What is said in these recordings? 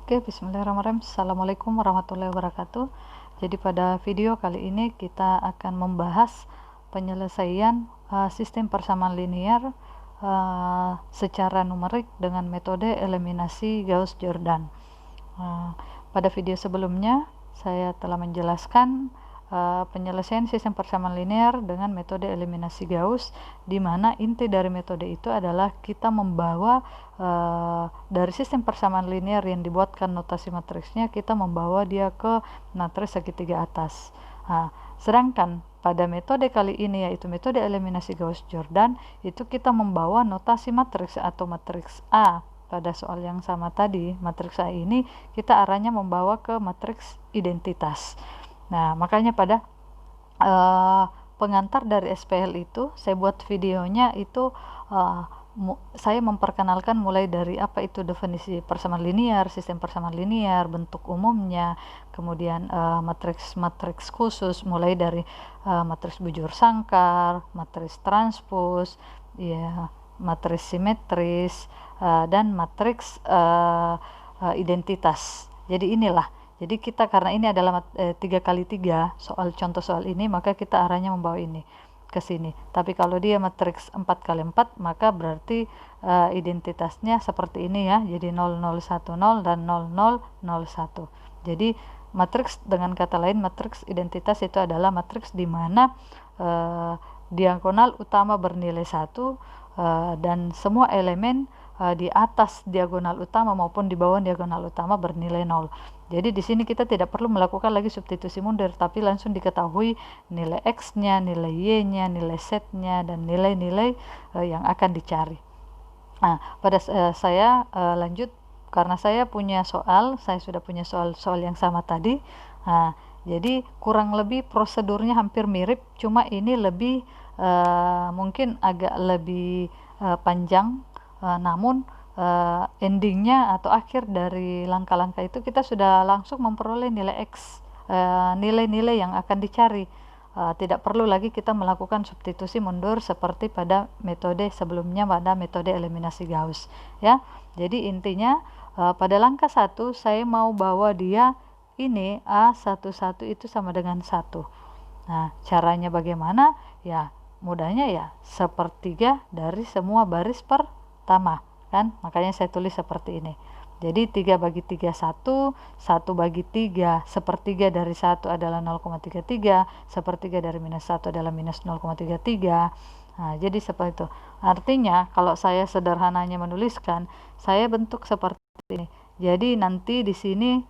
Oke, bismillahirrahmanirrahim. Assalamualaikum warahmatullahi wabarakatuh. Jadi pada video kali ini kita akan membahas penyelesaian sistem persamaan linear secara numerik dengan metode eliminasi Gauss-Jordan. Pada video sebelumnya saya telah menjelaskan penyelesaian sistem persamaan linear dengan metode eliminasi Gauss, di mana inti dari metode itu adalah kita membawa dari sistem persamaan linear yang dibuatkan notasi matriksnya, kita membawa dia ke matriks segitiga atas. Sedangkan pada metode kali ini, yaitu metode eliminasi Gauss-Jordan, itu kita membawa notasi matriks atau matriks A. Pada soal yang sama tadi, matriks A ini kita arahnya membawa ke matriks identitas. Nah, makanya pada pengantar dari SPL itu saya buat videonya itu saya memperkenalkan mulai dari apa itu definisi persamaan linear, sistem persamaan linear, bentuk umumnya, kemudian matriks-matriks khusus mulai dari matriks bujur sangkar, matriks transpos, ya, matriks simetris, dan matriks identitas. Jadi inilah. Jadi kita, karena ini adalah 3x3 contoh soal ini, maka kita arahnya membawa ini ke sini. Tapi kalau dia matriks 4x4, maka berarti identitasnya seperti ini ya. Jadi 0010 dan 0001. Jadi matriks, dengan kata lain, matriks identitas itu adalah matriks di mana diagonal utama bernilai 1 dan semua elemen di atas diagonal utama maupun di bawah diagonal utama bernilai 0. Jadi di sini kita tidak perlu melakukan lagi substitusi mundur, tapi langsung diketahui nilai X-nya, nilai Y-nya, nilai Z-nya, dan nilai-nilai yang akan dicari. Nah, pada saya lanjut, karena saya sudah punya soal yang sama tadi. Nah, jadi kurang lebih prosedurnya hampir mirip, cuma ini lebih mungkin agak lebih panjang, namun endingnya atau akhir dari langkah-langkah itu kita sudah langsung memperoleh nilai X, nilai-nilai yang akan dicari. Tidak perlu lagi kita melakukan substitusi mundur seperti pada metode sebelumnya, pada metode eliminasi Gauss ya. Jadi intinya pada langkah 1 saya mau bawa dia ini A11 itu sama dengan 1. Nah, caranya bagaimana? Ya, mudahnya ya sepertiga dari semua baris pertama kan, makanya saya tulis seperti ini. Jadi 3/3 1, 1/3, sepertiga dari 1 adalah 0,33, sepertiga dari minus 1 adalah minus 0,33. Nah, jadi seperti itu. Artinya kalau saya sederhananya menuliskan, saya bentuk seperti ini. Jadi nanti di sini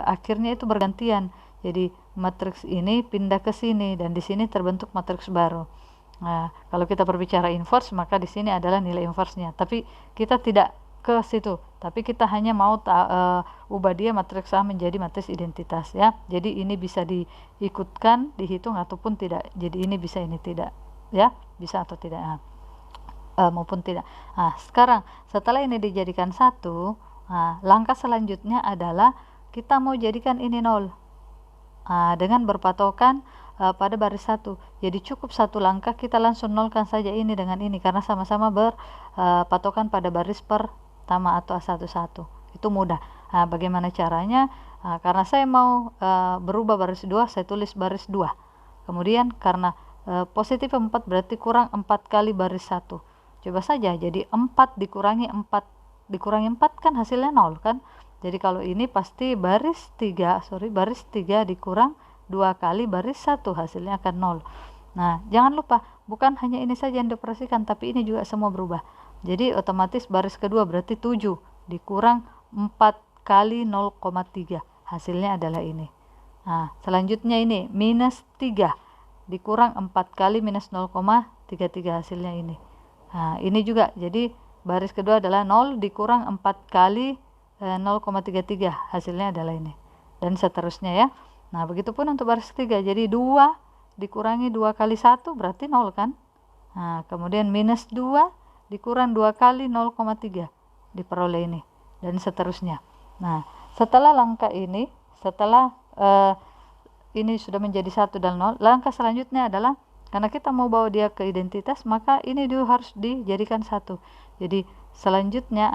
akhirnya itu bergantian. Jadi matriks ini pindah ke sini dan di sini terbentuk matriks baru. Nah, kalau kita berbicara inverse, maka di sini adalah nilai inverse-nya. Tapi kita tidak ke situ, tapi kita hanya mau ubah dia matriks A menjadi matriks identitas ya. Jadi ini bisa diikutkan, dihitung ataupun tidak. Jadi ini bisa, ini tidak ya, bisa atau tidak maupun tidak. Nah, sekarang setelah ini dijadikan 1, langkah selanjutnya adalah kita mau jadikan ini 0 dengan berpatokan pada baris 1. Jadi cukup satu langkah kita langsung nolkan saja ini dengan ini, karena sama-sama berpatokan pada baris pertama atau A11. Itu mudah. Bagaimana caranya? Karena saya mau berubah baris 2, saya tulis baris 2. Kemudian karena positif 4 berarti kurang 4 kali baris 1. Coba saja, jadi 4 dikurangi 4 kan hasilnya 0 kan. Jadi kalau ini pasti baris 3 dikurang 2 kali baris 1, hasilnya akan 0. Nah, jangan lupa, bukan hanya ini saja yang dioperasikan, tapi ini juga semua berubah. Jadi otomatis baris kedua berarti 7 dikurang 4 kali 0,3, hasilnya adalah ini. Nah, selanjutnya ini minus 3 dikurang 4 kali minus 0,33, hasilnya ini. Nah, ini juga, jadi baris kedua adalah 0 dikurang 4 kali 0,33, hasilnya adalah ini. Dan seterusnya ya. Nah, begitupun untuk baris ketiga. Jadi 2 dikurangi 2 kali 1 berarti 0 kan. Nah, kemudian minus 2 dikurang 2 kali 0,3 diperoleh ini. Dan seterusnya. Nah, setelah langkah ini, setelah ini sudah menjadi 1 dan 0, langkah selanjutnya adalah, karena kita mau bawa dia ke identitas, maka ini dulu harus dijadikan 1. Jadi selanjutnya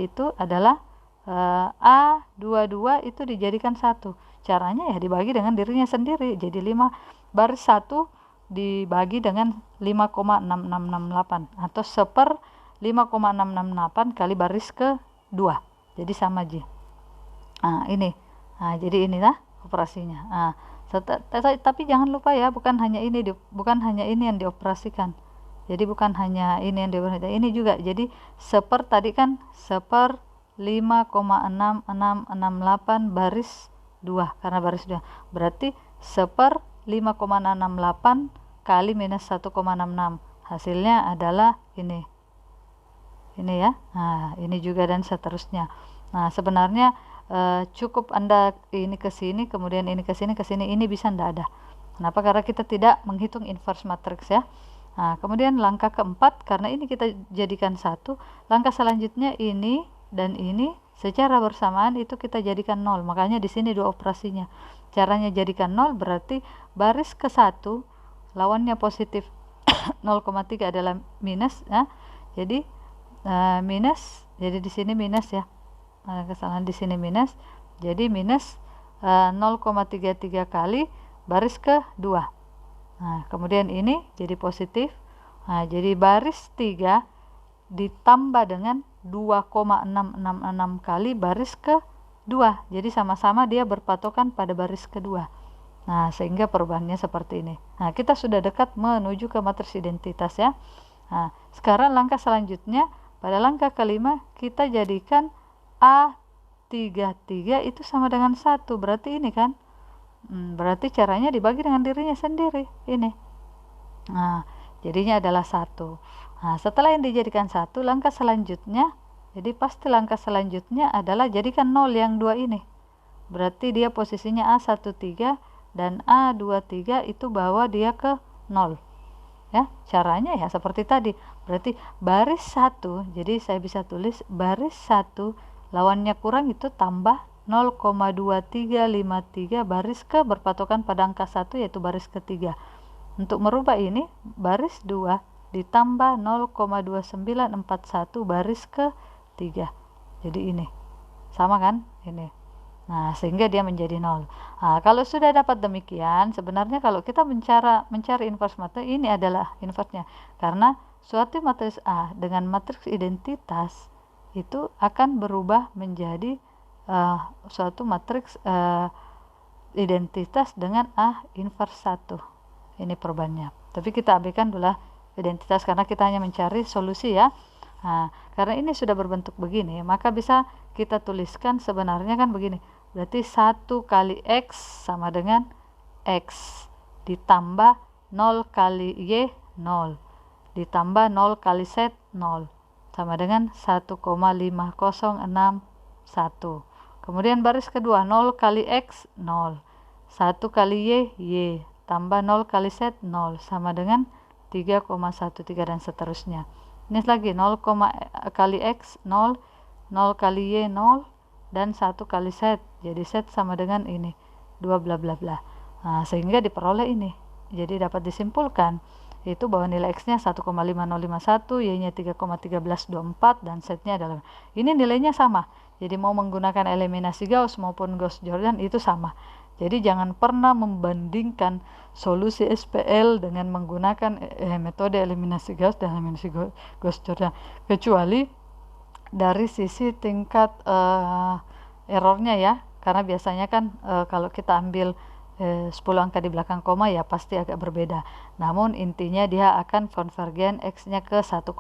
itu adalah A22 itu dijadikan 1. Caranya ya dibagi dengan dirinya sendiri. Jadi 5 baris 1 dibagi dengan 5,6668 atau 1/5,668 kali baris ke-2. Jadi sama J. Ini. Jadi inilah operasinya. Tapi jangan lupa ya, bukan hanya ini yang dioperasikan. Jadi bukan hanya ini yang dioperasikan, ini juga. Jadi tadi kan 1/5,6668 baris 2 karena baris 2. Berarti 1/5,668 kali minus 1,66. Hasilnya adalah ini. Ini ya. Ini juga dan seterusnya. Sebenarnya cukup Anda ini ke sini, kemudian ini ke sini, ini bisa ndak ada. Kenapa? Karena kita tidak menghitung inverse matrix ya. Kemudian langkah keempat, karena ini kita jadikan 1, langkah selanjutnya ini dan ini secara bersamaan itu kita jadikan 0. Makanya di sini 2 operasinya. Caranya jadikan 0 berarti baris ke-1 lawannya positif 0,3 adalah minus ya. Jadi minus, jadi di sini minus ya. Kesalahan di sini minus. Jadi minus 0,33 kali baris ke-2. Kemudian ini jadi positif. Jadi baris 3 ditambah dengan 2,666 kali baris ke-2. Jadi sama-sama dia berpatokan pada baris kedua. Sehingga perubahannya seperti ini. Kita sudah dekat menuju ke matriks identitas ya. Sekarang langkah selanjutnya, pada langkah kelima kita jadikan A33 itu sama dengan 1. Berarti ini kan. Berarti caranya dibagi dengan dirinya sendiri. Ini. Jadinya adalah 1. Setelah yang dijadikan 1, langkah selanjutnya, jadi pasti langkah selanjutnya adalah jadikan 0 yang 2 ini. Berarti dia posisinya A13 dan A23 itu bawa dia ke 0. Ya, caranya ya seperti tadi. Berarti baris 1, jadi saya bisa tulis baris 1 lawannya kurang itu tambah 0,2353 baris ke berpatokan pada angka 1 yaitu baris ketiga. Untuk merubah ini baris 2 ditambah 0,2941 baris ke-3. Jadi ini. Sama kan? Ini. Sehingga dia menjadi 0. Kalau sudah dapat demikian, sebenarnya kalau kita mencari inverse matriks, ini adalah inverse-nya. Karena suatu matriks A dengan matriks identitas itu akan berubah menjadi suatu matriks identitas dengan A inverse 1. Ini perubahannya. Tapi kita abaikan dulu identitas karena kita hanya mencari solusi ya. Karena ini sudah berbentuk begini, maka bisa kita tuliskan sebenarnya kan begini. Berarti 1 kali X sama dengan X ditambah 0 kali Y 0 ditambah 0 kali Z 0 sama dengan 1,5061. Kemudian baris kedua 0 kali X 0, 1 kali Y tambah 0 kali Z 0 sama dengan 3,13 dan seterusnya. Ini lagi 0 kali X 0, 0 kali Y 0 dan 1 kali Z. Jadi Z sama dengan ini 2 bla bla bla. Sehingga diperoleh ini. Jadi dapat disimpulkan itu bahwa nilai X-nya 1,5051, Y-nya 3,1324 dan Z-nya adalah ini nilainya sama. Jadi mau menggunakan eliminasi Gauss maupun Gauss-Jordan itu sama. Jadi jangan pernah membandingkan solusi SPL dengan menggunakan metode eliminasi Gauss dan eliminasi Gauss-Jordan, kecuali dari sisi tingkat errornya ya. Karena biasanya kan kalau kita ambil 10 angka di belakang koma ya pasti agak berbeda. Namun intinya dia akan konvergen X-nya ke 1,5,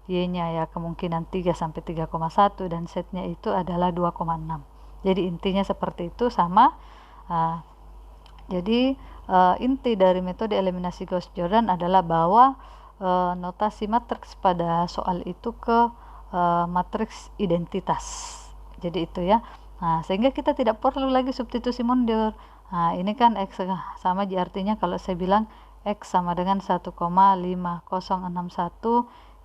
Y-nya ya kemungkinan 3 sampai 3,1 dan Z-nya itu adalah 2,6. Jadi intinya seperti itu sama. Jadi inti dari metode eliminasi Gauss-Jordan adalah bahwa notasi matriks pada soal itu ke matriks identitas. Jadi itu ya. Sehingga kita tidak perlu lagi substitusi mundur. Ini kan X sama artinya kalau saya bilang X sama dengan 1,5061,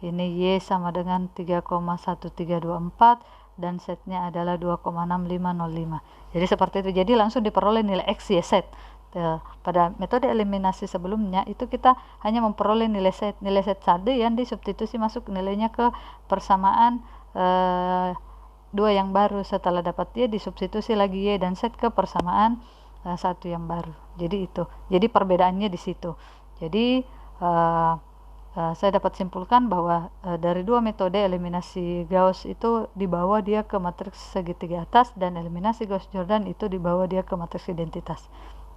ini Y sama dengan 3,1324 dan Z-nya adalah 2,6505. Jadi seperti itu. Jadi langsung diperoleh nilai X, Y, Z. Pada metode eliminasi sebelumnya itu kita hanya memperoleh nilai Z saja yang disubstitusi masuk nilainya ke persamaan 2 yang baru. Setelah dapat Y disubstitusi lagi Y dan Z ke persamaan 1 yang baru. Jadi itu. Jadi perbedaannya di situ. Jadi saya dapat simpulkan bahwa dari 2 metode eliminasi Gauss itu dibawa dia ke matriks segitiga atas, dan eliminasi Gauss-Jordan itu dibawa dia ke matriks identitas.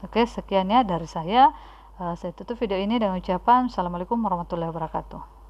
Oke, sekian ya dari saya. Saya tutup video ini dengan ucapan Assalamualaikum warahmatullahi wabarakatuh.